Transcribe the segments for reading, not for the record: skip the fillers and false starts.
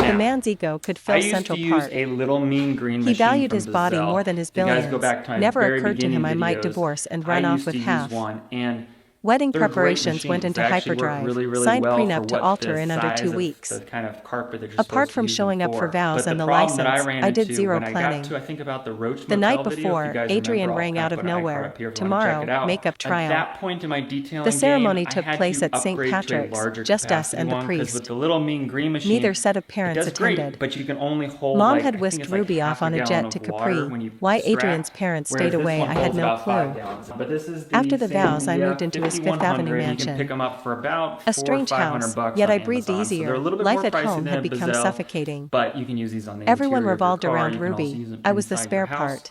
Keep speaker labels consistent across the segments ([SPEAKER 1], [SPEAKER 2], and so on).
[SPEAKER 1] The man's ego could
[SPEAKER 2] I
[SPEAKER 1] fill
[SPEAKER 2] used
[SPEAKER 1] central
[SPEAKER 2] to use
[SPEAKER 1] park.
[SPEAKER 2] a little mean green
[SPEAKER 1] He
[SPEAKER 2] machine
[SPEAKER 1] valued
[SPEAKER 2] from
[SPEAKER 1] his body
[SPEAKER 2] Gazelle.
[SPEAKER 1] more than his
[SPEAKER 2] If you guys
[SPEAKER 1] billions.
[SPEAKER 2] go back to my
[SPEAKER 1] Never
[SPEAKER 2] very
[SPEAKER 1] occurred to him I
[SPEAKER 2] beginning
[SPEAKER 1] might
[SPEAKER 2] videos,
[SPEAKER 1] divorce and
[SPEAKER 2] I
[SPEAKER 1] run off
[SPEAKER 2] used
[SPEAKER 1] with
[SPEAKER 2] to use
[SPEAKER 1] half.
[SPEAKER 2] one, and
[SPEAKER 1] Wedding
[SPEAKER 2] they're great
[SPEAKER 1] preparations went
[SPEAKER 2] machines.
[SPEAKER 1] into
[SPEAKER 2] They actually work
[SPEAKER 1] hyperdrive.
[SPEAKER 2] really, really
[SPEAKER 1] Signed
[SPEAKER 2] well for
[SPEAKER 1] prenup to
[SPEAKER 2] what
[SPEAKER 1] alter
[SPEAKER 2] the
[SPEAKER 1] in under
[SPEAKER 2] size
[SPEAKER 1] 2
[SPEAKER 2] of
[SPEAKER 1] weeks.
[SPEAKER 2] the kind of carpet that you're
[SPEAKER 1] Apart
[SPEAKER 2] supposed
[SPEAKER 1] from
[SPEAKER 2] to use them
[SPEAKER 1] showing up for vows
[SPEAKER 2] But
[SPEAKER 1] and
[SPEAKER 2] the
[SPEAKER 1] the
[SPEAKER 2] problem that I
[SPEAKER 1] license,
[SPEAKER 2] ran
[SPEAKER 1] I did
[SPEAKER 2] into
[SPEAKER 1] zero
[SPEAKER 2] when I
[SPEAKER 1] planning.
[SPEAKER 2] got to, I think, about the Roach
[SPEAKER 1] The night
[SPEAKER 2] Motel video, if you
[SPEAKER 1] before,
[SPEAKER 2] guys
[SPEAKER 1] Adrian
[SPEAKER 2] remember,
[SPEAKER 1] rang
[SPEAKER 2] I'll
[SPEAKER 1] out
[SPEAKER 2] kind
[SPEAKER 1] of
[SPEAKER 2] of put an iCard
[SPEAKER 1] nowhere.
[SPEAKER 2] up here if you want to check
[SPEAKER 1] Tomorrow,
[SPEAKER 2] it out.
[SPEAKER 1] makeup
[SPEAKER 2] At
[SPEAKER 1] trial.
[SPEAKER 2] that point in my detailing
[SPEAKER 1] The ceremony
[SPEAKER 2] game,
[SPEAKER 1] took
[SPEAKER 2] I had
[SPEAKER 1] place
[SPEAKER 2] to
[SPEAKER 1] at St.
[SPEAKER 2] upgrade to a
[SPEAKER 1] Patrick's,
[SPEAKER 2] larger
[SPEAKER 1] just us
[SPEAKER 2] capacity
[SPEAKER 1] and the
[SPEAKER 2] one, 'cause
[SPEAKER 1] priest.
[SPEAKER 2] with the little mean green machine,
[SPEAKER 1] Neither set of
[SPEAKER 2] it
[SPEAKER 1] parents
[SPEAKER 2] does great,
[SPEAKER 1] attended.
[SPEAKER 2] but you can only hold
[SPEAKER 1] Mom
[SPEAKER 2] like,
[SPEAKER 1] had
[SPEAKER 2] I think
[SPEAKER 1] whisked
[SPEAKER 2] it's like
[SPEAKER 1] Ruby off
[SPEAKER 2] half a
[SPEAKER 1] on a
[SPEAKER 2] gallon
[SPEAKER 1] jet to
[SPEAKER 2] of water
[SPEAKER 1] Capri.
[SPEAKER 2] when you
[SPEAKER 1] Why
[SPEAKER 2] extract,
[SPEAKER 1] Adrian's parents
[SPEAKER 2] whereas
[SPEAKER 1] stayed
[SPEAKER 2] this
[SPEAKER 1] away,
[SPEAKER 2] one
[SPEAKER 1] I
[SPEAKER 2] holds
[SPEAKER 1] had no
[SPEAKER 2] about 5
[SPEAKER 1] clue.
[SPEAKER 2] gallons. But this is the
[SPEAKER 1] After the vows, I
[SPEAKER 2] Sandia
[SPEAKER 1] moved into his Fifth
[SPEAKER 2] 5100.
[SPEAKER 1] Avenue
[SPEAKER 2] You can
[SPEAKER 1] mansion.
[SPEAKER 2] pick them up for about
[SPEAKER 1] A
[SPEAKER 2] $400 or
[SPEAKER 1] strange
[SPEAKER 2] $500
[SPEAKER 1] house, yet
[SPEAKER 2] on
[SPEAKER 1] I breathed
[SPEAKER 2] Amazon. So they're
[SPEAKER 1] easier.
[SPEAKER 2] a little bit
[SPEAKER 1] Life
[SPEAKER 2] more
[SPEAKER 1] at
[SPEAKER 2] pricey
[SPEAKER 1] home
[SPEAKER 2] than
[SPEAKER 1] had
[SPEAKER 2] a
[SPEAKER 1] become
[SPEAKER 2] Gazelle,
[SPEAKER 1] suffocating.
[SPEAKER 2] but you can use these on the
[SPEAKER 1] Everyone
[SPEAKER 2] interior of your
[SPEAKER 1] revolved
[SPEAKER 2] car.
[SPEAKER 1] around
[SPEAKER 2] You can also
[SPEAKER 1] Ruby.
[SPEAKER 2] use them
[SPEAKER 1] I was the
[SPEAKER 2] inside
[SPEAKER 1] spare
[SPEAKER 2] your house.
[SPEAKER 1] part.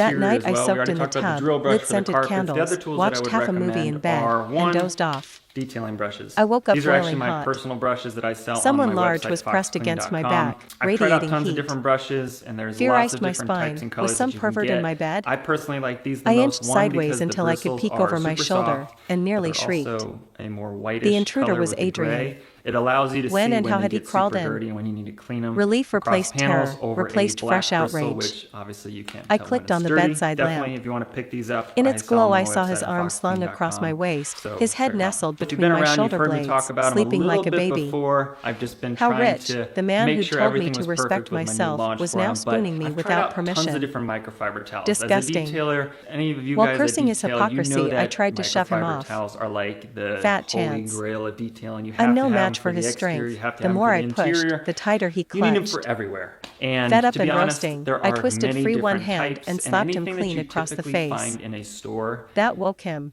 [SPEAKER 1] That
[SPEAKER 2] interior
[SPEAKER 1] night
[SPEAKER 2] as
[SPEAKER 1] I
[SPEAKER 2] well. We
[SPEAKER 1] soaked
[SPEAKER 2] already
[SPEAKER 1] in the
[SPEAKER 2] talked about the
[SPEAKER 1] tub,
[SPEAKER 2] drill brush
[SPEAKER 1] lit
[SPEAKER 2] for the
[SPEAKER 1] scented
[SPEAKER 2] carpets. The
[SPEAKER 1] candles,
[SPEAKER 2] other tools that I
[SPEAKER 1] watched
[SPEAKER 2] would
[SPEAKER 1] half a movie in
[SPEAKER 2] recommend
[SPEAKER 1] bed,
[SPEAKER 2] are
[SPEAKER 1] and
[SPEAKER 2] one,
[SPEAKER 1] dozed off.
[SPEAKER 2] detailing brushes.
[SPEAKER 1] I woke up
[SPEAKER 2] These are actually
[SPEAKER 1] boiling
[SPEAKER 2] my
[SPEAKER 1] hot.
[SPEAKER 2] personal brushes that I sell
[SPEAKER 1] Someone
[SPEAKER 2] on my
[SPEAKER 1] large
[SPEAKER 2] website,
[SPEAKER 1] was pressed against my
[SPEAKER 2] foxclean.com.
[SPEAKER 1] back,
[SPEAKER 2] I've tried out
[SPEAKER 1] radiating
[SPEAKER 2] tons of
[SPEAKER 1] heat.
[SPEAKER 2] different brushes, and there's
[SPEAKER 1] Fear
[SPEAKER 2] lots
[SPEAKER 1] iced
[SPEAKER 2] of
[SPEAKER 1] my
[SPEAKER 2] different types
[SPEAKER 1] spine.
[SPEAKER 2] and
[SPEAKER 1] Was
[SPEAKER 2] colors
[SPEAKER 1] some
[SPEAKER 2] that you can
[SPEAKER 1] pervert in
[SPEAKER 2] get.
[SPEAKER 1] my bed?
[SPEAKER 2] I personally like these the
[SPEAKER 1] I
[SPEAKER 2] most.
[SPEAKER 1] inched
[SPEAKER 2] One,
[SPEAKER 1] sideways
[SPEAKER 2] because the
[SPEAKER 1] until I could
[SPEAKER 2] bristles
[SPEAKER 1] peek
[SPEAKER 2] are
[SPEAKER 1] over my
[SPEAKER 2] super
[SPEAKER 1] shoulder,
[SPEAKER 2] soft,
[SPEAKER 1] and
[SPEAKER 2] but
[SPEAKER 1] nearly
[SPEAKER 2] they're
[SPEAKER 1] shrieked.
[SPEAKER 2] also a more whitish
[SPEAKER 1] The intruder
[SPEAKER 2] color
[SPEAKER 1] was
[SPEAKER 2] with the
[SPEAKER 1] Adrian.
[SPEAKER 2] gray. It allows you to
[SPEAKER 1] When
[SPEAKER 2] see
[SPEAKER 1] and
[SPEAKER 2] when
[SPEAKER 1] how
[SPEAKER 2] they
[SPEAKER 1] had he
[SPEAKER 2] get
[SPEAKER 1] crawled
[SPEAKER 2] super
[SPEAKER 1] in?
[SPEAKER 2] dirty and when you need to clean them.
[SPEAKER 1] Relief
[SPEAKER 2] Across
[SPEAKER 1] replaced
[SPEAKER 2] panels
[SPEAKER 1] terror,
[SPEAKER 2] over
[SPEAKER 1] replaced
[SPEAKER 2] a black
[SPEAKER 1] fresh
[SPEAKER 2] bristle,
[SPEAKER 1] outrage.
[SPEAKER 2] which obviously you can't
[SPEAKER 1] I
[SPEAKER 2] tell when
[SPEAKER 1] clicked
[SPEAKER 2] it's
[SPEAKER 1] on the
[SPEAKER 2] dirty.
[SPEAKER 1] bedside
[SPEAKER 2] Definitely,
[SPEAKER 1] lamp.
[SPEAKER 2] if you want to pick these up,
[SPEAKER 1] In
[SPEAKER 2] I
[SPEAKER 1] its
[SPEAKER 2] sell
[SPEAKER 1] glow
[SPEAKER 2] them on
[SPEAKER 1] I
[SPEAKER 2] my
[SPEAKER 1] saw
[SPEAKER 2] website
[SPEAKER 1] his
[SPEAKER 2] at
[SPEAKER 1] arm slung across my
[SPEAKER 2] foxclean.com.
[SPEAKER 1] waist,
[SPEAKER 2] So
[SPEAKER 1] his head
[SPEAKER 2] very hot.
[SPEAKER 1] nestled
[SPEAKER 2] If you've
[SPEAKER 1] between
[SPEAKER 2] been
[SPEAKER 1] my
[SPEAKER 2] around,
[SPEAKER 1] shoulder
[SPEAKER 2] you've heard me
[SPEAKER 1] blades,
[SPEAKER 2] talk about them a
[SPEAKER 1] sleeping
[SPEAKER 2] little
[SPEAKER 1] like a
[SPEAKER 2] bit
[SPEAKER 1] baby.
[SPEAKER 2] before. I've just been
[SPEAKER 1] How
[SPEAKER 2] trying
[SPEAKER 1] rich,
[SPEAKER 2] to
[SPEAKER 1] the man
[SPEAKER 2] make
[SPEAKER 1] who'd
[SPEAKER 2] sure
[SPEAKER 1] told me
[SPEAKER 2] everything
[SPEAKER 1] to
[SPEAKER 2] was
[SPEAKER 1] respect
[SPEAKER 2] perfect with my new
[SPEAKER 1] myself
[SPEAKER 2] launch
[SPEAKER 1] was
[SPEAKER 2] for
[SPEAKER 1] now
[SPEAKER 2] 'em, but
[SPEAKER 1] spooning me
[SPEAKER 2] I've tried
[SPEAKER 1] without
[SPEAKER 2] out tons of
[SPEAKER 1] permission.
[SPEAKER 2] different microfiber towels.
[SPEAKER 1] Disgusting.
[SPEAKER 2] As a detailer, any of you
[SPEAKER 1] While
[SPEAKER 2] guys
[SPEAKER 1] cursing
[SPEAKER 2] that
[SPEAKER 1] his
[SPEAKER 2] detail, you know
[SPEAKER 1] hypocrisy, I
[SPEAKER 2] that
[SPEAKER 1] tried to shove him
[SPEAKER 2] microfiber
[SPEAKER 1] off.
[SPEAKER 2] towels are like the
[SPEAKER 1] Fat
[SPEAKER 2] holy
[SPEAKER 1] chance.
[SPEAKER 2] grail of detailing. You
[SPEAKER 1] I'm
[SPEAKER 2] have
[SPEAKER 1] no
[SPEAKER 2] to have them
[SPEAKER 1] match
[SPEAKER 2] for
[SPEAKER 1] for
[SPEAKER 2] the
[SPEAKER 1] his
[SPEAKER 2] exterior, you
[SPEAKER 1] strength.
[SPEAKER 2] have to
[SPEAKER 1] The
[SPEAKER 2] have them
[SPEAKER 1] more
[SPEAKER 2] for
[SPEAKER 1] I
[SPEAKER 2] the
[SPEAKER 1] pushed,
[SPEAKER 2] interior.
[SPEAKER 1] the tighter he
[SPEAKER 2] You need them
[SPEAKER 1] clutched.
[SPEAKER 2] for everywhere. And
[SPEAKER 1] Fed up
[SPEAKER 2] to be
[SPEAKER 1] and
[SPEAKER 2] honest,
[SPEAKER 1] roasting,
[SPEAKER 2] there
[SPEAKER 1] I
[SPEAKER 2] are
[SPEAKER 1] twisted
[SPEAKER 2] many
[SPEAKER 1] free one
[SPEAKER 2] different
[SPEAKER 1] hand
[SPEAKER 2] types,
[SPEAKER 1] and
[SPEAKER 2] and
[SPEAKER 1] slapped him
[SPEAKER 2] anything that
[SPEAKER 1] clean
[SPEAKER 2] you
[SPEAKER 1] across the
[SPEAKER 2] typically
[SPEAKER 1] face.
[SPEAKER 2] find in a store
[SPEAKER 1] That woke him.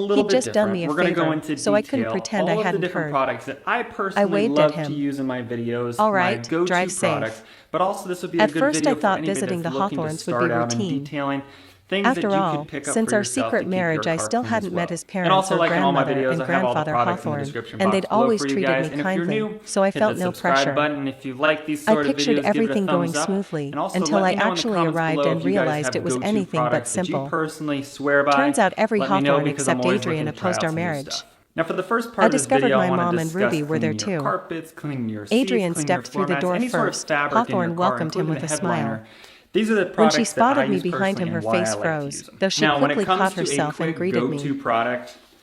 [SPEAKER 2] little
[SPEAKER 1] He'd
[SPEAKER 2] bit
[SPEAKER 1] just
[SPEAKER 2] different.
[SPEAKER 1] done me a
[SPEAKER 2] We're going to go
[SPEAKER 1] favor,
[SPEAKER 2] into
[SPEAKER 1] so I
[SPEAKER 2] detail
[SPEAKER 1] couldn't pretend I
[SPEAKER 2] all of the
[SPEAKER 1] hadn't
[SPEAKER 2] different
[SPEAKER 1] heard.
[SPEAKER 2] products that I personally
[SPEAKER 1] waved
[SPEAKER 2] love
[SPEAKER 1] at him.
[SPEAKER 2] to use in my videos,
[SPEAKER 1] All
[SPEAKER 2] my
[SPEAKER 1] right,
[SPEAKER 2] go-to
[SPEAKER 1] drive safe.
[SPEAKER 2] products. But also this would be a
[SPEAKER 1] At
[SPEAKER 2] good
[SPEAKER 1] first
[SPEAKER 2] video
[SPEAKER 1] I thought
[SPEAKER 2] for anybody
[SPEAKER 1] visiting
[SPEAKER 2] that's
[SPEAKER 1] the
[SPEAKER 2] looking to
[SPEAKER 1] Hawthorns would
[SPEAKER 2] start
[SPEAKER 1] be
[SPEAKER 2] out in
[SPEAKER 1] routine.
[SPEAKER 2] detailing things
[SPEAKER 1] After
[SPEAKER 2] that you
[SPEAKER 1] all,
[SPEAKER 2] could pick up
[SPEAKER 1] since
[SPEAKER 2] for
[SPEAKER 1] our
[SPEAKER 2] yourself
[SPEAKER 1] secret
[SPEAKER 2] to keep
[SPEAKER 1] marriage,
[SPEAKER 2] your
[SPEAKER 1] I
[SPEAKER 2] car
[SPEAKER 1] still
[SPEAKER 2] clean as
[SPEAKER 1] hadn't
[SPEAKER 2] well.
[SPEAKER 1] met his
[SPEAKER 2] And
[SPEAKER 1] parents
[SPEAKER 2] also,
[SPEAKER 1] or
[SPEAKER 2] like in all my
[SPEAKER 1] grandmother
[SPEAKER 2] videos,
[SPEAKER 1] and
[SPEAKER 2] I have all the
[SPEAKER 1] grandfather
[SPEAKER 2] products in the
[SPEAKER 1] Hawthorne,
[SPEAKER 2] description
[SPEAKER 1] and
[SPEAKER 2] box
[SPEAKER 1] they'd
[SPEAKER 2] below
[SPEAKER 1] always
[SPEAKER 2] for you
[SPEAKER 1] treated
[SPEAKER 2] guys.
[SPEAKER 1] me
[SPEAKER 2] And if you're
[SPEAKER 1] kindly,
[SPEAKER 2] new,
[SPEAKER 1] so I
[SPEAKER 2] hit
[SPEAKER 1] felt
[SPEAKER 2] the
[SPEAKER 1] no
[SPEAKER 2] subscribe
[SPEAKER 1] pressure.
[SPEAKER 2] button. If you like these
[SPEAKER 1] I
[SPEAKER 2] sort of
[SPEAKER 1] pictured
[SPEAKER 2] videos, give it a
[SPEAKER 1] everything going
[SPEAKER 2] thumbs up.
[SPEAKER 1] smoothly
[SPEAKER 2] And also
[SPEAKER 1] until
[SPEAKER 2] let
[SPEAKER 1] I
[SPEAKER 2] me know in the
[SPEAKER 1] actually
[SPEAKER 2] comments
[SPEAKER 1] arrived
[SPEAKER 2] below
[SPEAKER 1] and
[SPEAKER 2] if you guys
[SPEAKER 1] realized
[SPEAKER 2] have
[SPEAKER 1] it was
[SPEAKER 2] go-to
[SPEAKER 1] anything but
[SPEAKER 2] products that you
[SPEAKER 1] simple.
[SPEAKER 2] personally swear by.
[SPEAKER 1] Turns out every
[SPEAKER 2] Let me know
[SPEAKER 1] Hawthorne
[SPEAKER 2] because I'm
[SPEAKER 1] except
[SPEAKER 2] always
[SPEAKER 1] Adrian
[SPEAKER 2] looking to try
[SPEAKER 1] opposed
[SPEAKER 2] out
[SPEAKER 1] our
[SPEAKER 2] some new
[SPEAKER 1] marriage.
[SPEAKER 2] stuff. Now for the first
[SPEAKER 1] I
[SPEAKER 2] part of this
[SPEAKER 1] discovered
[SPEAKER 2] video,
[SPEAKER 1] my
[SPEAKER 2] I want
[SPEAKER 1] mom
[SPEAKER 2] to
[SPEAKER 1] and
[SPEAKER 2] discuss
[SPEAKER 1] Ruby were there
[SPEAKER 2] cleaning your
[SPEAKER 1] too.
[SPEAKER 2] carpets, cleaning your seats,
[SPEAKER 1] Adrian
[SPEAKER 2] cleaning
[SPEAKER 1] stepped
[SPEAKER 2] your
[SPEAKER 1] through
[SPEAKER 2] floor
[SPEAKER 1] the
[SPEAKER 2] mats,
[SPEAKER 1] door
[SPEAKER 2] any sort of
[SPEAKER 1] first.
[SPEAKER 2] fabric in
[SPEAKER 1] Hawthorne
[SPEAKER 2] your car,
[SPEAKER 1] welcomed him
[SPEAKER 2] including
[SPEAKER 1] with
[SPEAKER 2] the
[SPEAKER 1] a smile.
[SPEAKER 2] headliner. These are the
[SPEAKER 1] When
[SPEAKER 2] products
[SPEAKER 1] she
[SPEAKER 2] that
[SPEAKER 1] spotted
[SPEAKER 2] I
[SPEAKER 1] me
[SPEAKER 2] use
[SPEAKER 1] behind him,
[SPEAKER 2] personally
[SPEAKER 1] her
[SPEAKER 2] and why I
[SPEAKER 1] face
[SPEAKER 2] like to
[SPEAKER 1] froze,
[SPEAKER 2] use them.
[SPEAKER 1] though she
[SPEAKER 2] Now, when it
[SPEAKER 1] quickly
[SPEAKER 2] comes
[SPEAKER 1] caught
[SPEAKER 2] to a
[SPEAKER 1] herself and
[SPEAKER 2] quick
[SPEAKER 1] greeted
[SPEAKER 2] go-to
[SPEAKER 1] me.
[SPEAKER 2] product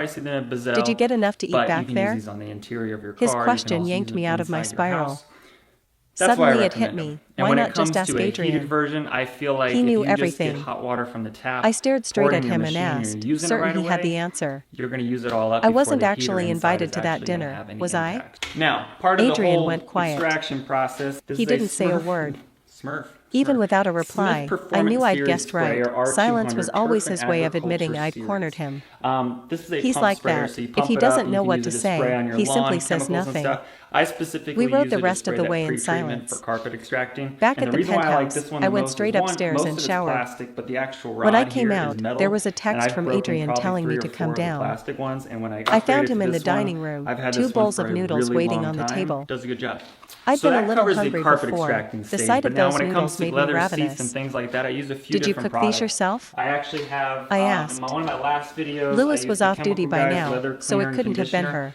[SPEAKER 2] pricey than a Bazell.
[SPEAKER 1] Did you get enough to eat
[SPEAKER 2] but
[SPEAKER 1] back
[SPEAKER 2] you can
[SPEAKER 1] there?
[SPEAKER 2] use these on the interior of your car.
[SPEAKER 1] His
[SPEAKER 2] You can
[SPEAKER 1] question
[SPEAKER 2] also
[SPEAKER 1] yanked
[SPEAKER 2] use
[SPEAKER 1] me
[SPEAKER 2] them
[SPEAKER 1] out of my
[SPEAKER 2] inside your
[SPEAKER 1] spiral.
[SPEAKER 2] house. That's why I
[SPEAKER 1] Suddenly it hit
[SPEAKER 2] recommend
[SPEAKER 1] me.
[SPEAKER 2] them. And
[SPEAKER 1] Why
[SPEAKER 2] when
[SPEAKER 1] not
[SPEAKER 2] it comes
[SPEAKER 1] just ask
[SPEAKER 2] to a heated
[SPEAKER 1] Adrian?
[SPEAKER 2] version, I feel like
[SPEAKER 1] He
[SPEAKER 2] if
[SPEAKER 1] knew
[SPEAKER 2] you just
[SPEAKER 1] everything.
[SPEAKER 2] get hot water from the tap,
[SPEAKER 1] I stared straight
[SPEAKER 2] pour it
[SPEAKER 1] at
[SPEAKER 2] in your
[SPEAKER 1] him and
[SPEAKER 2] machine,
[SPEAKER 1] asked,
[SPEAKER 2] you're using it
[SPEAKER 1] certain
[SPEAKER 2] right
[SPEAKER 1] he had
[SPEAKER 2] away,
[SPEAKER 1] the answer.
[SPEAKER 2] you're going to use it all up
[SPEAKER 1] I
[SPEAKER 2] before
[SPEAKER 1] wasn't
[SPEAKER 2] the heater
[SPEAKER 1] actually
[SPEAKER 2] inside
[SPEAKER 1] invited
[SPEAKER 2] is
[SPEAKER 1] to that
[SPEAKER 2] actually gonna
[SPEAKER 1] dinner,
[SPEAKER 2] have any
[SPEAKER 1] was I?
[SPEAKER 2] impact. Now, part of
[SPEAKER 1] Adrian
[SPEAKER 2] the whole
[SPEAKER 1] went quiet.
[SPEAKER 2] extraction process, this
[SPEAKER 1] He
[SPEAKER 2] is a
[SPEAKER 1] didn't say a
[SPEAKER 2] Smurf.
[SPEAKER 1] word.
[SPEAKER 2] Smurf.
[SPEAKER 1] Even
[SPEAKER 2] Smurf.
[SPEAKER 1] without a
[SPEAKER 2] Smith
[SPEAKER 1] reply, I
[SPEAKER 2] Performance
[SPEAKER 1] knew I'd
[SPEAKER 2] Series
[SPEAKER 1] guessed
[SPEAKER 2] spray,
[SPEAKER 1] right.
[SPEAKER 2] or
[SPEAKER 1] Silence was
[SPEAKER 2] R200
[SPEAKER 1] always
[SPEAKER 2] Turf and
[SPEAKER 1] his way of admitting
[SPEAKER 2] Agriculture
[SPEAKER 1] I'd
[SPEAKER 2] Series.
[SPEAKER 1] cornered him.
[SPEAKER 2] This is a
[SPEAKER 1] He's
[SPEAKER 2] pump
[SPEAKER 1] like
[SPEAKER 2] sprayer,
[SPEAKER 1] that.
[SPEAKER 2] so you
[SPEAKER 1] If
[SPEAKER 2] pump
[SPEAKER 1] he
[SPEAKER 2] it up
[SPEAKER 1] doesn't
[SPEAKER 2] and
[SPEAKER 1] know
[SPEAKER 2] you can
[SPEAKER 1] what
[SPEAKER 2] use
[SPEAKER 1] to
[SPEAKER 2] it to spray
[SPEAKER 1] say,
[SPEAKER 2] on your
[SPEAKER 1] he
[SPEAKER 2] lawn,
[SPEAKER 1] simply says
[SPEAKER 2] chemicals and
[SPEAKER 1] nothing.
[SPEAKER 2] stuff. I specifically
[SPEAKER 1] We rode
[SPEAKER 2] use
[SPEAKER 1] the
[SPEAKER 2] it to
[SPEAKER 1] rest
[SPEAKER 2] spray
[SPEAKER 1] of the
[SPEAKER 2] that
[SPEAKER 1] way in
[SPEAKER 2] pre-treatment
[SPEAKER 1] silence.
[SPEAKER 2] for carpet extracting.
[SPEAKER 1] Back
[SPEAKER 2] And
[SPEAKER 1] at
[SPEAKER 2] the
[SPEAKER 1] the
[SPEAKER 2] reason why I like
[SPEAKER 1] penthouse,
[SPEAKER 2] this one
[SPEAKER 1] I
[SPEAKER 2] the
[SPEAKER 1] went
[SPEAKER 2] most
[SPEAKER 1] straight
[SPEAKER 2] is, one,
[SPEAKER 1] upstairs
[SPEAKER 2] most
[SPEAKER 1] and
[SPEAKER 2] of it's
[SPEAKER 1] showered.
[SPEAKER 2] plastic, but the actual rod
[SPEAKER 1] When I
[SPEAKER 2] here
[SPEAKER 1] came
[SPEAKER 2] is
[SPEAKER 1] out,
[SPEAKER 2] metal,
[SPEAKER 1] there was a
[SPEAKER 2] and
[SPEAKER 1] text
[SPEAKER 2] I've
[SPEAKER 1] from
[SPEAKER 2] broken
[SPEAKER 1] Adrian
[SPEAKER 2] probably
[SPEAKER 1] telling me
[SPEAKER 2] 3 or
[SPEAKER 1] to
[SPEAKER 2] 4
[SPEAKER 1] come
[SPEAKER 2] of the
[SPEAKER 1] down.
[SPEAKER 2] plastic ones, and when I
[SPEAKER 1] I found
[SPEAKER 2] upgraded
[SPEAKER 1] him
[SPEAKER 2] to
[SPEAKER 1] in the
[SPEAKER 2] this one,
[SPEAKER 1] dining room,
[SPEAKER 2] I've had
[SPEAKER 1] 2
[SPEAKER 2] this one
[SPEAKER 1] bowls
[SPEAKER 2] for
[SPEAKER 1] of
[SPEAKER 2] a
[SPEAKER 1] noodles
[SPEAKER 2] really
[SPEAKER 1] waiting
[SPEAKER 2] long
[SPEAKER 1] on the
[SPEAKER 2] time.
[SPEAKER 1] table.
[SPEAKER 2] Does a good job.
[SPEAKER 1] I'd
[SPEAKER 2] So
[SPEAKER 1] been a
[SPEAKER 2] that
[SPEAKER 1] little
[SPEAKER 2] covers the
[SPEAKER 1] hungry
[SPEAKER 2] carpet
[SPEAKER 1] before.
[SPEAKER 2] extracting
[SPEAKER 1] The
[SPEAKER 2] stage,
[SPEAKER 1] sight
[SPEAKER 2] but
[SPEAKER 1] of
[SPEAKER 2] now
[SPEAKER 1] those
[SPEAKER 2] when it comes
[SPEAKER 1] noodles
[SPEAKER 2] to
[SPEAKER 1] made me
[SPEAKER 2] leather seats and
[SPEAKER 1] ravenous.
[SPEAKER 2] things like that, I use a few
[SPEAKER 1] Did you
[SPEAKER 2] different
[SPEAKER 1] cook these
[SPEAKER 2] products.
[SPEAKER 1] yourself?
[SPEAKER 2] I actually have,
[SPEAKER 1] I
[SPEAKER 2] in
[SPEAKER 1] asked.
[SPEAKER 2] one of my last videos, I
[SPEAKER 1] Lewis
[SPEAKER 2] used
[SPEAKER 1] was
[SPEAKER 2] the
[SPEAKER 1] off duty
[SPEAKER 2] Chemical
[SPEAKER 1] by
[SPEAKER 2] Guys
[SPEAKER 1] now,
[SPEAKER 2] leather
[SPEAKER 1] so
[SPEAKER 2] cleaner
[SPEAKER 1] it
[SPEAKER 2] and
[SPEAKER 1] couldn't have been
[SPEAKER 2] conditioner.
[SPEAKER 1] her.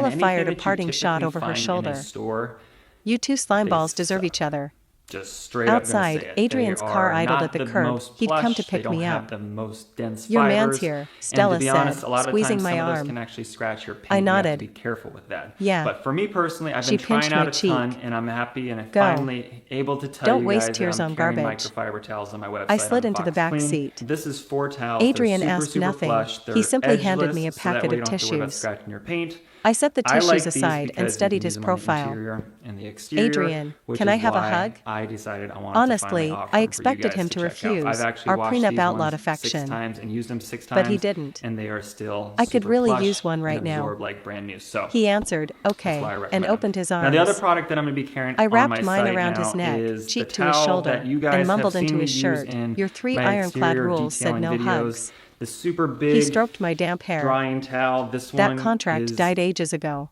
[SPEAKER 1] Stella
[SPEAKER 2] anything
[SPEAKER 1] fired a
[SPEAKER 2] that you
[SPEAKER 1] parting shot
[SPEAKER 2] typically
[SPEAKER 1] over her
[SPEAKER 2] find in a
[SPEAKER 1] shoulder.
[SPEAKER 2] store,
[SPEAKER 1] You two slime
[SPEAKER 2] they
[SPEAKER 1] balls deserve
[SPEAKER 2] suck.
[SPEAKER 1] each other.
[SPEAKER 2] Just straight up gonna say
[SPEAKER 1] Outside,
[SPEAKER 2] it.
[SPEAKER 1] Adrian's
[SPEAKER 2] They
[SPEAKER 1] car
[SPEAKER 2] are
[SPEAKER 1] idled
[SPEAKER 2] not
[SPEAKER 1] at the
[SPEAKER 2] the
[SPEAKER 1] curb.
[SPEAKER 2] most
[SPEAKER 1] He'd come to
[SPEAKER 2] plush. They
[SPEAKER 1] pick
[SPEAKER 2] don't
[SPEAKER 1] me
[SPEAKER 2] have
[SPEAKER 1] up.
[SPEAKER 2] the most dense
[SPEAKER 1] Your man's
[SPEAKER 2] fibers.
[SPEAKER 1] here,
[SPEAKER 2] And
[SPEAKER 1] Stella
[SPEAKER 2] to be
[SPEAKER 1] said,
[SPEAKER 2] honest, a lot of
[SPEAKER 1] squeezing
[SPEAKER 2] times
[SPEAKER 1] my
[SPEAKER 2] some of those
[SPEAKER 1] arm.
[SPEAKER 2] can actually scratch your paint.
[SPEAKER 1] I
[SPEAKER 2] You have to
[SPEAKER 1] nodded.
[SPEAKER 2] be careful with that.
[SPEAKER 1] Yeah.
[SPEAKER 2] But for me personally, I've
[SPEAKER 1] She
[SPEAKER 2] been trying
[SPEAKER 1] pinched
[SPEAKER 2] out
[SPEAKER 1] my
[SPEAKER 2] a ton,
[SPEAKER 1] cheek.
[SPEAKER 2] and I'm happy and I'm
[SPEAKER 1] Go.
[SPEAKER 2] finally able to tell
[SPEAKER 1] Don't
[SPEAKER 2] you
[SPEAKER 1] waste
[SPEAKER 2] guys
[SPEAKER 1] tears
[SPEAKER 2] that I'm
[SPEAKER 1] on
[SPEAKER 2] carrying
[SPEAKER 1] garbage.
[SPEAKER 2] microfiber towels on my website.
[SPEAKER 1] I slid
[SPEAKER 2] on
[SPEAKER 1] into the
[SPEAKER 2] Fox
[SPEAKER 1] back
[SPEAKER 2] Clean.
[SPEAKER 1] seat.
[SPEAKER 2] This is 4 towels.
[SPEAKER 1] Adrian
[SPEAKER 2] They're super,
[SPEAKER 1] asked
[SPEAKER 2] super
[SPEAKER 1] nothing.
[SPEAKER 2] plush.
[SPEAKER 1] He
[SPEAKER 2] They're
[SPEAKER 1] simply handed me a
[SPEAKER 2] edgeless, so that
[SPEAKER 1] packet
[SPEAKER 2] way you
[SPEAKER 1] of
[SPEAKER 2] don't have to worry about
[SPEAKER 1] tissues.
[SPEAKER 2] scratching your paint.
[SPEAKER 1] I set the
[SPEAKER 2] I
[SPEAKER 1] tissues
[SPEAKER 2] like these
[SPEAKER 1] aside and
[SPEAKER 2] because you
[SPEAKER 1] studied
[SPEAKER 2] can
[SPEAKER 1] his
[SPEAKER 2] use them on the
[SPEAKER 1] profile.
[SPEAKER 2] interior and the exterior,
[SPEAKER 1] Adrian,
[SPEAKER 2] which
[SPEAKER 1] can
[SPEAKER 2] is
[SPEAKER 1] I have a
[SPEAKER 2] why
[SPEAKER 1] hug?
[SPEAKER 2] I decided I wanted to
[SPEAKER 1] Honestly,
[SPEAKER 2] finally offer
[SPEAKER 1] I
[SPEAKER 2] them
[SPEAKER 1] expected
[SPEAKER 2] for you
[SPEAKER 1] him
[SPEAKER 2] guys
[SPEAKER 1] to
[SPEAKER 2] check out.
[SPEAKER 1] refuse.
[SPEAKER 2] I've actually
[SPEAKER 1] Our
[SPEAKER 2] washed
[SPEAKER 1] prenup
[SPEAKER 2] these
[SPEAKER 1] outlawed
[SPEAKER 2] ones 6
[SPEAKER 1] affection.
[SPEAKER 2] times and used them 6 times,
[SPEAKER 1] But he didn't.
[SPEAKER 2] and they are still
[SPEAKER 1] I could
[SPEAKER 2] super
[SPEAKER 1] really
[SPEAKER 2] plush
[SPEAKER 1] use one right
[SPEAKER 2] and
[SPEAKER 1] now.
[SPEAKER 2] absorb like brand new. So
[SPEAKER 1] He answered,
[SPEAKER 2] that's
[SPEAKER 1] okay,
[SPEAKER 2] why I recommend
[SPEAKER 1] and
[SPEAKER 2] them.
[SPEAKER 1] opened his arms.
[SPEAKER 2] Now the other product that I'm going to be carrying
[SPEAKER 1] I
[SPEAKER 2] on
[SPEAKER 1] wrapped
[SPEAKER 2] my
[SPEAKER 1] mine
[SPEAKER 2] site
[SPEAKER 1] around
[SPEAKER 2] now
[SPEAKER 1] his neck,
[SPEAKER 2] is
[SPEAKER 1] cheek
[SPEAKER 2] the
[SPEAKER 1] to his
[SPEAKER 2] towel
[SPEAKER 1] shoulder,
[SPEAKER 2] that you guys
[SPEAKER 1] and mumbled
[SPEAKER 2] have
[SPEAKER 1] into
[SPEAKER 2] seen me
[SPEAKER 1] his
[SPEAKER 2] use
[SPEAKER 1] shirt.
[SPEAKER 2] in
[SPEAKER 1] Your 3
[SPEAKER 2] my
[SPEAKER 1] ironclad
[SPEAKER 2] exterior
[SPEAKER 1] rules said
[SPEAKER 2] detailing
[SPEAKER 1] no
[SPEAKER 2] videos.
[SPEAKER 1] hugs.
[SPEAKER 2] The super big
[SPEAKER 1] He stroked my damp hair.
[SPEAKER 2] drying towel. This
[SPEAKER 1] That
[SPEAKER 2] one
[SPEAKER 1] contract
[SPEAKER 2] is
[SPEAKER 1] died ages ago.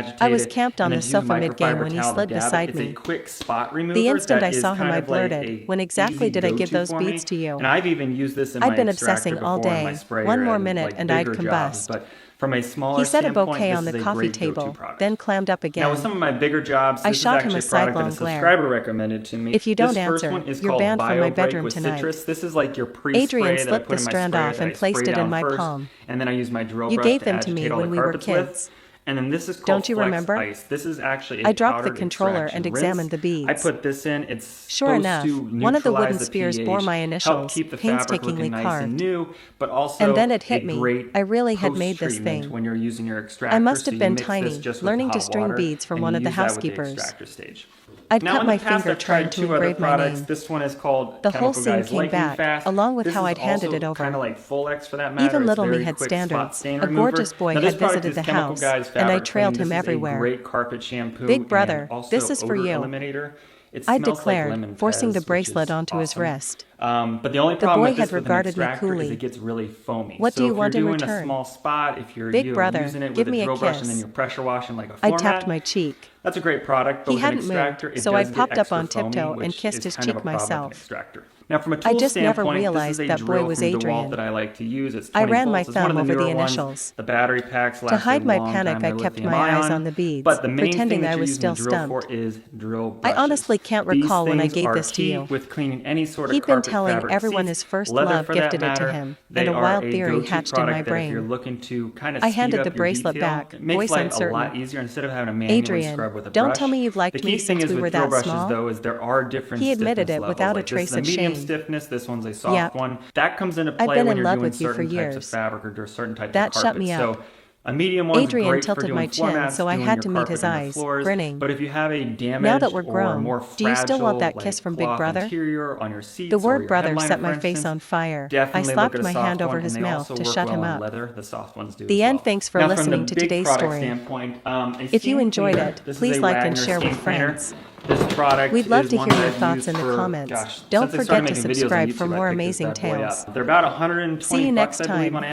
[SPEAKER 2] agitate
[SPEAKER 1] I was
[SPEAKER 2] it,
[SPEAKER 1] camped on
[SPEAKER 2] and then
[SPEAKER 1] the
[SPEAKER 2] to use
[SPEAKER 1] sofa mid-game
[SPEAKER 2] microfiber
[SPEAKER 1] when he
[SPEAKER 2] towel to
[SPEAKER 1] slid
[SPEAKER 2] dab it.
[SPEAKER 1] beside
[SPEAKER 2] It's
[SPEAKER 1] me.
[SPEAKER 2] a quick spot remover.
[SPEAKER 1] The instant I
[SPEAKER 2] that is
[SPEAKER 1] saw him,
[SPEAKER 2] kind
[SPEAKER 1] I
[SPEAKER 2] of like
[SPEAKER 1] blurted,
[SPEAKER 2] a
[SPEAKER 1] "When exactly
[SPEAKER 2] easy
[SPEAKER 1] did I give
[SPEAKER 2] go-to
[SPEAKER 1] those
[SPEAKER 2] for
[SPEAKER 1] beads
[SPEAKER 2] me.
[SPEAKER 1] to you?"
[SPEAKER 2] And I've even used this in
[SPEAKER 1] I'd
[SPEAKER 2] my
[SPEAKER 1] been
[SPEAKER 2] extractor
[SPEAKER 1] obsessing all
[SPEAKER 2] before in my
[SPEAKER 1] day.
[SPEAKER 2] sprayer
[SPEAKER 1] One more
[SPEAKER 2] and
[SPEAKER 1] minute
[SPEAKER 2] like
[SPEAKER 1] and I'd
[SPEAKER 2] bigger jobs,
[SPEAKER 1] combust.
[SPEAKER 2] but from a smaller
[SPEAKER 1] He set a
[SPEAKER 2] standpoint,
[SPEAKER 1] bouquet
[SPEAKER 2] this
[SPEAKER 1] on the
[SPEAKER 2] is a
[SPEAKER 1] coffee
[SPEAKER 2] great go-to
[SPEAKER 1] table,
[SPEAKER 2] product.
[SPEAKER 1] then clammed up
[SPEAKER 2] Now, with
[SPEAKER 1] again.
[SPEAKER 2] some of my bigger jobs,
[SPEAKER 1] I
[SPEAKER 2] this is
[SPEAKER 1] shot him
[SPEAKER 2] actually
[SPEAKER 1] a
[SPEAKER 2] a product that a
[SPEAKER 1] sidelong glare.
[SPEAKER 2] subscriber recommended to me.
[SPEAKER 1] If you don't
[SPEAKER 2] This first
[SPEAKER 1] answer,
[SPEAKER 2] one is
[SPEAKER 1] you're
[SPEAKER 2] called
[SPEAKER 1] banned from my
[SPEAKER 2] BioBreak
[SPEAKER 1] bedroom
[SPEAKER 2] with
[SPEAKER 1] tonight.
[SPEAKER 2] citrus. This is like your
[SPEAKER 1] Adrian
[SPEAKER 2] pre-spray that I
[SPEAKER 1] slipped
[SPEAKER 2] put
[SPEAKER 1] the
[SPEAKER 2] in my
[SPEAKER 1] strand
[SPEAKER 2] sprayer
[SPEAKER 1] off
[SPEAKER 2] that I
[SPEAKER 1] and placed
[SPEAKER 2] spray
[SPEAKER 1] it in
[SPEAKER 2] down
[SPEAKER 1] my
[SPEAKER 2] first,
[SPEAKER 1] palm.
[SPEAKER 2] and then I use my drill
[SPEAKER 1] You
[SPEAKER 2] brush
[SPEAKER 1] gave
[SPEAKER 2] to
[SPEAKER 1] them to me
[SPEAKER 2] agitate all
[SPEAKER 1] when
[SPEAKER 2] the
[SPEAKER 1] we were
[SPEAKER 2] carpets with.
[SPEAKER 1] kids.
[SPEAKER 2] And then this is called
[SPEAKER 1] Don't you
[SPEAKER 2] Flex
[SPEAKER 1] remember?
[SPEAKER 2] Ice. This is actually a
[SPEAKER 1] I dropped the
[SPEAKER 2] powdered
[SPEAKER 1] controller
[SPEAKER 2] extraction
[SPEAKER 1] and
[SPEAKER 2] rinse.
[SPEAKER 1] examined the beads.
[SPEAKER 2] I put this in. It's
[SPEAKER 1] Sure
[SPEAKER 2] supposed
[SPEAKER 1] enough,
[SPEAKER 2] to
[SPEAKER 1] one of the wooden
[SPEAKER 2] neutralize the
[SPEAKER 1] spears
[SPEAKER 2] pH,
[SPEAKER 1] bore my
[SPEAKER 2] help
[SPEAKER 1] initials,
[SPEAKER 2] keep the fabric
[SPEAKER 1] painstakingly
[SPEAKER 2] looking nice and
[SPEAKER 1] carved.
[SPEAKER 2] new, but also
[SPEAKER 1] And then it hit
[SPEAKER 2] a
[SPEAKER 1] me.
[SPEAKER 2] great
[SPEAKER 1] I really had made this
[SPEAKER 2] post-treatment
[SPEAKER 1] thing.
[SPEAKER 2] when you're using your extractor.
[SPEAKER 1] I must
[SPEAKER 2] So
[SPEAKER 1] have
[SPEAKER 2] you
[SPEAKER 1] been
[SPEAKER 2] mix this
[SPEAKER 1] tiny,
[SPEAKER 2] just with
[SPEAKER 1] learning to
[SPEAKER 2] hot
[SPEAKER 1] string
[SPEAKER 2] water,
[SPEAKER 1] beads from
[SPEAKER 2] and
[SPEAKER 1] one
[SPEAKER 2] you
[SPEAKER 1] of the
[SPEAKER 2] use that with
[SPEAKER 1] housekeepers.
[SPEAKER 2] extractor stage.
[SPEAKER 1] I'd
[SPEAKER 2] Now,
[SPEAKER 1] cut
[SPEAKER 2] in
[SPEAKER 1] my
[SPEAKER 2] the past,
[SPEAKER 1] finger
[SPEAKER 2] I've
[SPEAKER 1] trying
[SPEAKER 2] tried
[SPEAKER 1] to
[SPEAKER 2] 2 other
[SPEAKER 1] engrave my
[SPEAKER 2] products.
[SPEAKER 1] name.
[SPEAKER 2] This one is called
[SPEAKER 1] The whole
[SPEAKER 2] Chemical
[SPEAKER 1] scene
[SPEAKER 2] Guys
[SPEAKER 1] came
[SPEAKER 2] Lightning
[SPEAKER 1] back,
[SPEAKER 2] Fast.
[SPEAKER 1] along with
[SPEAKER 2] This
[SPEAKER 1] how
[SPEAKER 2] is
[SPEAKER 1] I'd handed
[SPEAKER 2] also
[SPEAKER 1] it over.
[SPEAKER 2] kind of like Full X for that matter.
[SPEAKER 1] Even
[SPEAKER 2] It's
[SPEAKER 1] little me
[SPEAKER 2] very
[SPEAKER 1] had
[SPEAKER 2] quick spot
[SPEAKER 1] standards.
[SPEAKER 2] stain
[SPEAKER 1] A
[SPEAKER 2] remover.
[SPEAKER 1] gorgeous boy
[SPEAKER 2] Now, this
[SPEAKER 1] had
[SPEAKER 2] product
[SPEAKER 1] visited
[SPEAKER 2] is
[SPEAKER 1] the
[SPEAKER 2] Chemical
[SPEAKER 1] house,
[SPEAKER 2] Guys
[SPEAKER 1] and and I
[SPEAKER 2] fabric
[SPEAKER 1] trailed
[SPEAKER 2] cleaning.
[SPEAKER 1] him
[SPEAKER 2] This is
[SPEAKER 1] everywhere.
[SPEAKER 2] a great carpet shampoo.
[SPEAKER 1] Big brother,
[SPEAKER 2] and also
[SPEAKER 1] this is for
[SPEAKER 2] odor
[SPEAKER 1] you,
[SPEAKER 2] eliminator. It
[SPEAKER 1] I
[SPEAKER 2] smells like
[SPEAKER 1] declared,
[SPEAKER 2] lemon
[SPEAKER 1] forcing the
[SPEAKER 2] fizz, which
[SPEAKER 1] bracelet
[SPEAKER 2] is
[SPEAKER 1] onto his
[SPEAKER 2] awesome.
[SPEAKER 1] wrist.
[SPEAKER 2] But the only
[SPEAKER 1] The
[SPEAKER 2] problem
[SPEAKER 1] boy
[SPEAKER 2] with this
[SPEAKER 1] had
[SPEAKER 2] with an
[SPEAKER 1] regarded me
[SPEAKER 2] extractor is
[SPEAKER 1] coolly.
[SPEAKER 2] it gets really foamy.
[SPEAKER 1] What
[SPEAKER 2] so
[SPEAKER 1] do you
[SPEAKER 2] if
[SPEAKER 1] want
[SPEAKER 2] you're
[SPEAKER 1] in
[SPEAKER 2] doing
[SPEAKER 1] return?
[SPEAKER 2] a small spot, if you're
[SPEAKER 1] Big brother,
[SPEAKER 2] using it
[SPEAKER 1] give
[SPEAKER 2] with a
[SPEAKER 1] me a
[SPEAKER 2] drill brush and then
[SPEAKER 1] kiss.
[SPEAKER 2] you're pressure washing like a
[SPEAKER 1] I
[SPEAKER 2] floor
[SPEAKER 1] tapped
[SPEAKER 2] mat,
[SPEAKER 1] my cheek.
[SPEAKER 2] that's a great product. But
[SPEAKER 1] He
[SPEAKER 2] with an
[SPEAKER 1] hadn't
[SPEAKER 2] extractor,
[SPEAKER 1] moved,
[SPEAKER 2] it
[SPEAKER 1] so I
[SPEAKER 2] does get
[SPEAKER 1] popped up
[SPEAKER 2] extra
[SPEAKER 1] on tiptoe
[SPEAKER 2] foamy,
[SPEAKER 1] and
[SPEAKER 2] which
[SPEAKER 1] kissed
[SPEAKER 2] is
[SPEAKER 1] his
[SPEAKER 2] kind of a
[SPEAKER 1] cheek
[SPEAKER 2] problem with an
[SPEAKER 1] myself.
[SPEAKER 2] extractor. Now, from a
[SPEAKER 1] I
[SPEAKER 2] tool
[SPEAKER 1] just never
[SPEAKER 2] standpoint, this
[SPEAKER 1] realized
[SPEAKER 2] is a
[SPEAKER 1] that boy
[SPEAKER 2] drill
[SPEAKER 1] was
[SPEAKER 2] from DeWalt
[SPEAKER 1] Adrian.
[SPEAKER 2] that I like to use. It's
[SPEAKER 1] I
[SPEAKER 2] 20
[SPEAKER 1] ran my
[SPEAKER 2] volts. It's one of
[SPEAKER 1] thumb
[SPEAKER 2] the
[SPEAKER 1] over the
[SPEAKER 2] newer ones.
[SPEAKER 1] initials.
[SPEAKER 2] The battery packs last
[SPEAKER 1] To hide
[SPEAKER 2] a
[SPEAKER 1] my
[SPEAKER 2] long
[SPEAKER 1] panic,
[SPEAKER 2] time.
[SPEAKER 1] I
[SPEAKER 2] They're
[SPEAKER 1] kept my eyes
[SPEAKER 2] lithium-ion.
[SPEAKER 1] on the beads,
[SPEAKER 2] But the main thing
[SPEAKER 1] pretending
[SPEAKER 2] that
[SPEAKER 1] I
[SPEAKER 2] you're
[SPEAKER 1] was
[SPEAKER 2] using the
[SPEAKER 1] still
[SPEAKER 2] drill for
[SPEAKER 1] stumped.
[SPEAKER 2] is drill
[SPEAKER 1] I
[SPEAKER 2] brushes.
[SPEAKER 1] honestly can't
[SPEAKER 2] These
[SPEAKER 1] recall when I
[SPEAKER 2] things
[SPEAKER 1] gave
[SPEAKER 2] are
[SPEAKER 1] this to
[SPEAKER 2] key
[SPEAKER 1] you.
[SPEAKER 2] with cleaning any sort of
[SPEAKER 1] He'd been
[SPEAKER 2] carpet,
[SPEAKER 1] telling
[SPEAKER 2] fabric,
[SPEAKER 1] everyone
[SPEAKER 2] seats,
[SPEAKER 1] his first
[SPEAKER 2] leather
[SPEAKER 1] love
[SPEAKER 2] for that
[SPEAKER 1] gifted it to
[SPEAKER 2] matter.
[SPEAKER 1] him,
[SPEAKER 2] They
[SPEAKER 1] and a
[SPEAKER 2] are
[SPEAKER 1] wild
[SPEAKER 2] a
[SPEAKER 1] theory
[SPEAKER 2] go-to
[SPEAKER 1] hatched in my
[SPEAKER 2] product that if you're
[SPEAKER 1] brain.
[SPEAKER 2] looking to kind of
[SPEAKER 1] I
[SPEAKER 2] speed
[SPEAKER 1] handed
[SPEAKER 2] up
[SPEAKER 1] the
[SPEAKER 2] your
[SPEAKER 1] bracelet
[SPEAKER 2] detail,
[SPEAKER 1] back,
[SPEAKER 2] it makes
[SPEAKER 1] voice
[SPEAKER 2] life a
[SPEAKER 1] uncertain.
[SPEAKER 2] lot easier instead of having to manually scrub with a
[SPEAKER 1] Adrian, don't
[SPEAKER 2] brush.
[SPEAKER 1] tell me you've liked
[SPEAKER 2] The
[SPEAKER 1] me
[SPEAKER 2] key thing
[SPEAKER 1] since
[SPEAKER 2] is
[SPEAKER 1] we were
[SPEAKER 2] with drill
[SPEAKER 1] that
[SPEAKER 2] brushes
[SPEAKER 1] small.
[SPEAKER 2] though is there are different
[SPEAKER 1] He admitted
[SPEAKER 2] stiffness
[SPEAKER 1] it
[SPEAKER 2] levels.
[SPEAKER 1] without a
[SPEAKER 2] Like this is
[SPEAKER 1] trace
[SPEAKER 2] a
[SPEAKER 1] of
[SPEAKER 2] medium
[SPEAKER 1] shame.
[SPEAKER 2] stiffness. This one's a soft
[SPEAKER 1] Yep.
[SPEAKER 2] one. That comes into
[SPEAKER 1] I've
[SPEAKER 2] play
[SPEAKER 1] been
[SPEAKER 2] when
[SPEAKER 1] in
[SPEAKER 2] you're
[SPEAKER 1] love
[SPEAKER 2] doing
[SPEAKER 1] with you for
[SPEAKER 2] certain types of
[SPEAKER 1] years.
[SPEAKER 2] fabric or certain types
[SPEAKER 1] That
[SPEAKER 2] of
[SPEAKER 1] shut
[SPEAKER 2] carpets.
[SPEAKER 1] me
[SPEAKER 2] So
[SPEAKER 1] up.
[SPEAKER 2] a medium one's
[SPEAKER 1] Adrian
[SPEAKER 2] great for
[SPEAKER 1] tilted
[SPEAKER 2] doing
[SPEAKER 1] my
[SPEAKER 2] floor
[SPEAKER 1] chin,
[SPEAKER 2] mats,
[SPEAKER 1] so I
[SPEAKER 2] doing
[SPEAKER 1] had
[SPEAKER 2] your
[SPEAKER 1] to meet
[SPEAKER 2] carpet
[SPEAKER 1] his
[SPEAKER 2] and the
[SPEAKER 1] eyes,
[SPEAKER 2] floors.
[SPEAKER 1] grinning.
[SPEAKER 2] But if you have a
[SPEAKER 1] Now that
[SPEAKER 2] damaged
[SPEAKER 1] we're
[SPEAKER 2] or
[SPEAKER 1] grown,
[SPEAKER 2] more
[SPEAKER 1] do you still want
[SPEAKER 2] fragile
[SPEAKER 1] that kiss
[SPEAKER 2] like
[SPEAKER 1] from Big
[SPEAKER 2] cloth
[SPEAKER 1] Brother?
[SPEAKER 2] interior on your seats
[SPEAKER 1] The
[SPEAKER 2] or
[SPEAKER 1] word
[SPEAKER 2] your
[SPEAKER 1] brother
[SPEAKER 2] headliner,
[SPEAKER 1] set my
[SPEAKER 2] for
[SPEAKER 1] face
[SPEAKER 2] instance,
[SPEAKER 1] on fire. I
[SPEAKER 2] definitely look
[SPEAKER 1] slapped
[SPEAKER 2] at a
[SPEAKER 1] my
[SPEAKER 2] soft
[SPEAKER 1] hand over
[SPEAKER 2] one,
[SPEAKER 1] his
[SPEAKER 2] and they
[SPEAKER 1] mouth
[SPEAKER 2] also
[SPEAKER 1] to
[SPEAKER 2] work
[SPEAKER 1] shut
[SPEAKER 2] well
[SPEAKER 1] him
[SPEAKER 2] on
[SPEAKER 1] up.
[SPEAKER 2] leather. The soft ones do
[SPEAKER 1] The
[SPEAKER 2] as
[SPEAKER 1] end.
[SPEAKER 2] well.
[SPEAKER 1] Thanks for
[SPEAKER 2] Now,
[SPEAKER 1] listening
[SPEAKER 2] from the
[SPEAKER 1] to
[SPEAKER 2] big
[SPEAKER 1] today's
[SPEAKER 2] product
[SPEAKER 1] story.
[SPEAKER 2] standpoint, a
[SPEAKER 1] If you
[SPEAKER 2] steam
[SPEAKER 1] enjoyed
[SPEAKER 2] cleaner.
[SPEAKER 1] it,
[SPEAKER 2] This
[SPEAKER 1] please
[SPEAKER 2] is a
[SPEAKER 1] like and
[SPEAKER 2] Wagner
[SPEAKER 1] share with
[SPEAKER 2] steam cleaner.
[SPEAKER 1] friends.
[SPEAKER 2] This product
[SPEAKER 1] We'd love
[SPEAKER 2] is
[SPEAKER 1] to
[SPEAKER 2] one
[SPEAKER 1] hear
[SPEAKER 2] that
[SPEAKER 1] your
[SPEAKER 2] I've
[SPEAKER 1] thoughts
[SPEAKER 2] used
[SPEAKER 1] in the
[SPEAKER 2] for,
[SPEAKER 1] comments.
[SPEAKER 2] gosh,
[SPEAKER 1] Don't
[SPEAKER 2] since I started
[SPEAKER 1] forget to
[SPEAKER 2] making videos on
[SPEAKER 1] subscribe for
[SPEAKER 2] YouTube, I
[SPEAKER 1] more
[SPEAKER 2] picked this
[SPEAKER 1] amazing
[SPEAKER 2] bad boy
[SPEAKER 1] tales.
[SPEAKER 2] up. They're about $120,
[SPEAKER 1] See you next
[SPEAKER 2] I believe,
[SPEAKER 1] time.
[SPEAKER 2] on